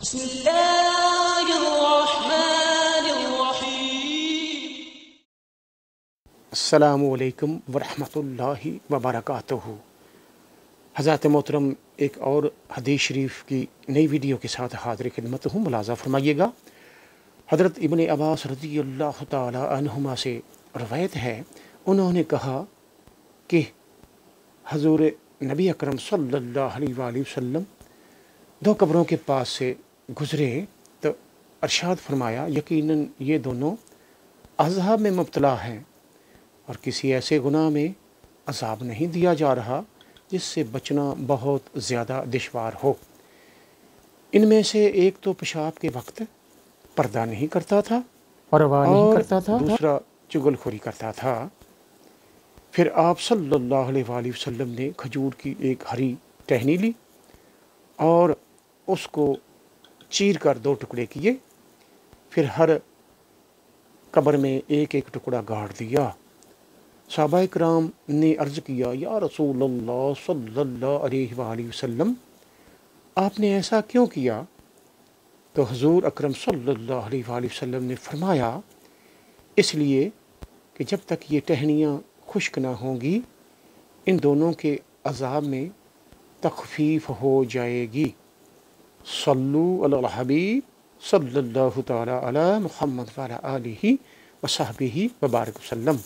بسم الله الرحمن الرحیم۔ السلام علیکم ورحمۃ اللہ وبرکاتہ۔ حضرت محترم ایک اور حدیث شریف کی نئی ویڈیو کے ساتھ حاضر خدمت ہوں، ملاحظہ فرمائیے گا۔ حضرت ابن عباس رضی اللہ تعالی عنہما سے روایت ہے، انہوں نے کہا کہ حضور نبی اکرم صلی اللہ علیہ وآلہ وسلم دو قبروں کے پاس سے گزرے تو ارشاد فرمایا، یقیناً یہ دونوں عذاب میں مبتلا ہیں اور کسی ایسے گناہ میں عذاب نہیں دیا جا رہا جس سے بچنا بہت زیادہ دشوار ہو۔ ان میں سے ایک تو پیشاب کے وقت پردہ نہیں کرتا تھا اور دوسرا چغل خوری کرتا تھا۔ پھر آپ صلی اللہ علیہ وآلہ وسلم نے کھجور کی ایک ہری ٹہنی لی اور اس کو چیر کر دو ٹکڑے کیے، پھر ہر قبر میں ایک ایک ٹکڑا گاڑ دیا۔ صحابہ کرام نے عرض کیا، یا رسول اللہ صلی اللہ علیہ وآلہ وسلم، آپ نے ایسا کیوں کیا؟ تو حضور اکرم صلی اللہ علیہ وآلہ وسلم نے فرمایا، اس لیے کہ جب تک یہ ٹہنیاں خشک نہ ہوں گی ان دونوں کے عذاب میں تخفیف ہو جائے گی۔ صلو علی الحبیب صلی اللہ تعالی علی محمد وعلی آلہ وصحبہ وبارک وسلم۔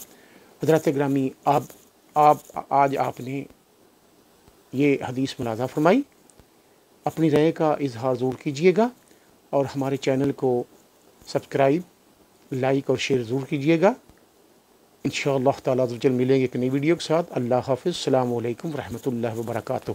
حضرات گرامی، آج آپ نے یہ حدیث ملاحظہ فرمائی، اپنی رائے کا اظہار ضرور کیجیے گا اور ہمارے چینل کو سبسکرائب، لائک اور شیئر ضرور کیجیے گا۔ انشاءاللہ تعالیٰ ملیں گے ایک نئی ویڈیو کے ساتھ۔ اللہ حافظ، السلام علیکم ورحمۃ اللہ وبرکاتہ۔